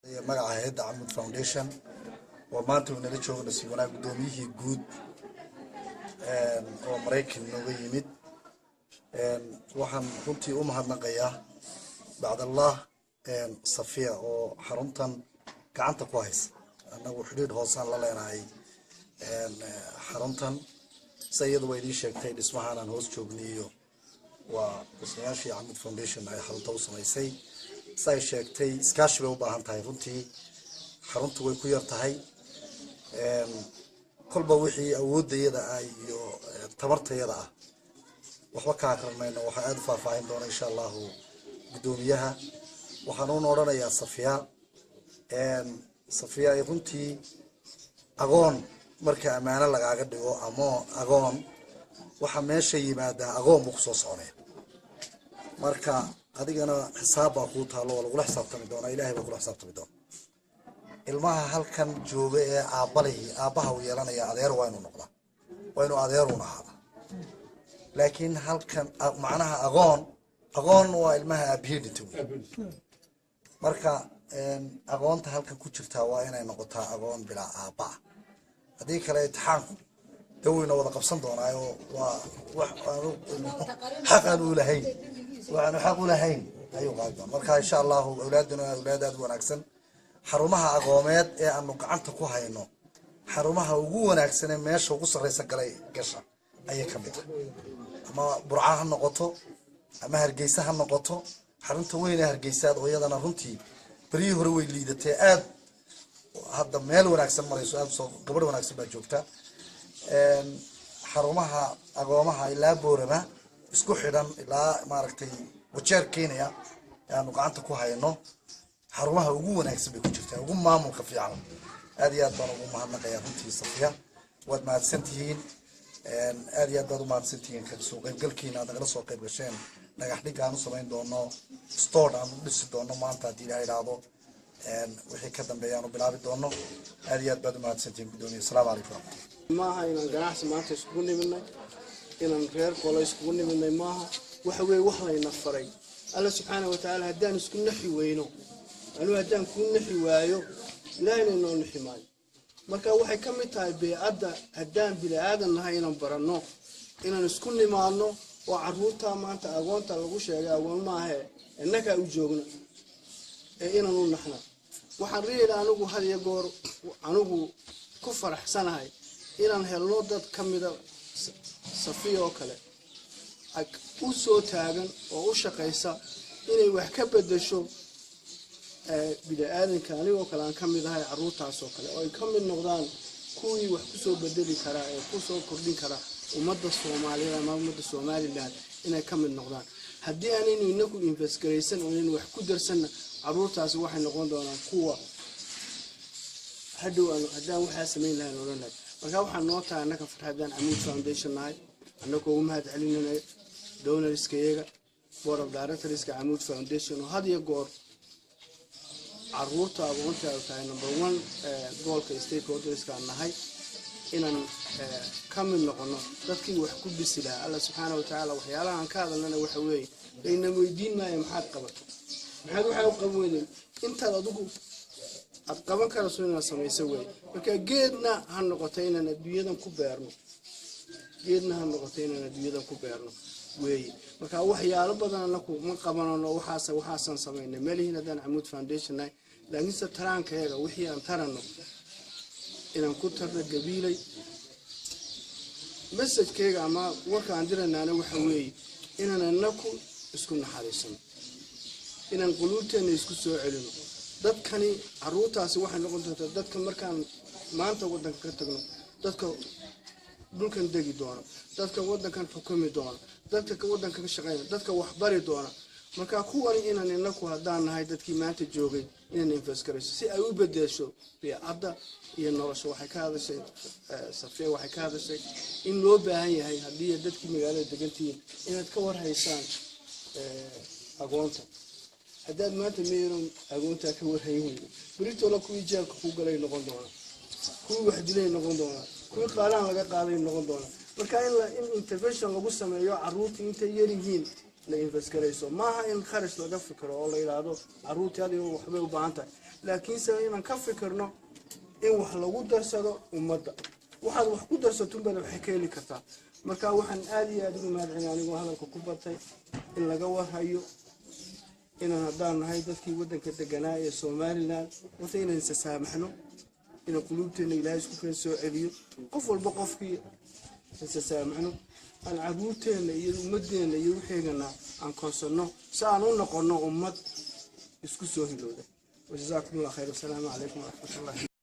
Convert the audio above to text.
magaca hay'adda Camud Foundation oo maanta uu nala joogo nasiib wanaag gudoomiyihii guud oo Mareykan nooga yimid waxaan runtii u mahadnaqayaa bacdallah Safiya oo xaruntan gacanta ku haysa anagu xiriir hoosaan la leenahay xaruntan sayid way idin sheegtay dhismahan aan hoos joogniyo waa dhismayaashii Camud Foundation ay xarunta u samaysay say sheegtay iskaashi bay u baahan tahay runtii xaruntu way ku yar tahay kolba wixii awoodayada ay iyo tabartayada ah waxba ka aqrinayno waxa aad faahfaahin doona insha Allah gudoomiyaha waxaan u oranayaa Safiya ay runtii agoon marka amaana lagaaga dhigo ama agoon waxa meesha yimaada agoon ku soo soconay marka adigana xisaab baa ku taalo lagu la xisaabtami doona Ilaahay baa ku la xisaabtami doona ilmaha halkan jooga ee aabaha u yeelanaya adeer waa inuu noqdaa waa inuu adeer u noqdaa laakiin halkan macnaha agoon waa ilmaha abhiidintu marka agoonta halkan ku jirta waa inay noqotaa agoon bila aaba hadii kale imtixaanku daweyna wada qabsan doonaayo waa wax xaqan u lahayn waxaan xaq u lahayn ayuu qaadaan marka insha Allah awlaaduna awlaadaad wanaagsan xarumaha aqoomeed ee aanu gacanta ku hayno xarumaha ugu wanaagsan ee meesha ugu sareysa galay gasha ayay ka mid ama burca ha noqoto ama hargeysa ha noqoto xarunta weyn ee hargeysa oo iyadana runtii bari hore way liidatay aad hadda meel wanaagsan marayso aad soo gabadh wanaagsan baa joogta xarumaha aqoomaha ilaa boorama isku xidhan ilaa maaragtay wajeer Kenya aanu gacanta ku hayno xarumaha ugu wanaagsan bay ku jirtaa ugu maamulka fiican aad iyo aad baan ugu mahadnaqayaa runtii Safiya waad mahadsantihiin aad iyo aad baad u mahadsantihiin ka soo qaybgalkiina aad nagala soo qayb gasheen dhagax dhig aan u samayn doono store aan u dhisi doono maanta hadii la yiraahdo wixii ka dambeeya aan u bilaabi doono aad iyo aad baad u mahadsantihiin gudoomiye assalaamu calaykum maaha inaan ganacsi maanta isku niminay inaan reer koola isku niminay maaha waxa weey wax layna faray Allah subhanahu wa ta'ala hadaan isku naxi weyno anu hadaan ku naxi waayo ilaahayna noo naxi maayo marka waxay ka mid tahay beecada hadaan bilaadan nahay inaan barano inaan isku nimaano oo caruurta maanta agoonta lagu sheegay agoon maahe innaka u joogna inaan u naxna waxaan riiraa anigu had iyo goor anigu ku faraxsanahay inaan helno dad kamida Safiya oo kale u soo taagan oo u shaqeysa inay wax ka bedesho bidaadanka anigoo kale aan kamid ahay caruurtaas oo kale oo ay kamid noqdaan kuwii wax ku soo bedeli kara ee ku soo kordhin kara ummadda Soomaaliyeed ama ummadda Soomaaliland inay kamid noqdaan haddii aanaynu inagu invest gareysan oo inaynu wax ku darsan caruurtaas waxay noqon doonaan kuwa hadhow haddaan waxa sameyn lahayn oranay marka waxaan noo tahay anaka farxadan Camud Foundation nahay anaka ugu mahad celinayna donorska board of directors ka Camud Foundation oo had iyo goor caruurta agoonta ay tahay number 1 goolka stakeholders ka nahay inaan kamid noqono dadkii wax ku bisila Allah subhanahu wa ta'ala waxyaalaha aan ka hadalnaa waxa weey ayna weydiinayaan maxaad qabato maxaad waxa u qabanayeen inta adigu ad qaban karayso inaad samayso weey marka geedna ha noqotay inaan adduunyadan ku beerno geedna ha noqotay inaan adduunyadan ku beerno weey marka waxyaalo badan anaku ma qabanano waxaasan sameynay meelihiin hadaan Camud Foundation ay laakiin se taraankayaga wixii aan tarano inaan ku tarno gabiilay message-kayga ama warka aan diranaana waxa weey inaan anaku isku naxariisano inaan quluubteena isku soo celino dadkani caruurtaasi waxay noqon doontaa dadka markaan maanta wadanka ka tagno dadka dhulkan degi doona dadka wadankan xukumi doona dadka wadanka ka shaqeeya dadka wax bari doona marka kuwan inaan inaku hadaan nahay dadkii maanta joogay inaan invest gareyso si ay u bedesho beecada iyo nolosha waxay ka hadashay Safiya waxay ka hadashay in loo baahan yahay hadii dadkii magaalada degantiin inaad ka war haysaan agoonta haddaad maanta meeron agoonta ka war hayeen burito la ku ijaabka ku galay noqon doona ku wax dilay noqon doona ku qaalaan laga qaaday noqon doona marka in intervention lagu sameeyo caruurta inta yar yihiin la invest gareyso maaha in kharash laga fikiro oo la yiraahdo caruurta adiga waxba u baahan tahay laakiin se inaan ka fikirno in wax lagu darsado ummadda waxaad wax ku darsato unbaad waxay ka heli kartaa marka waxaan aad iyo aad ugu mahadcelin anigoo hadalka ku batay in laga warhayo inaan haddaan nahay dadkii waddanka deganaa ee Somaliland wata inaan is saamaxno in quluubteena Ilaahay isku keen soo celiyo qof walba qofkii is saamaxno aan caruurteena iyo ummadeena iyo wixeegana aan koonsano si aan u noqono ummad isku soo hilowda وجزاكم الله خير والسلام عليكم ورحمة الله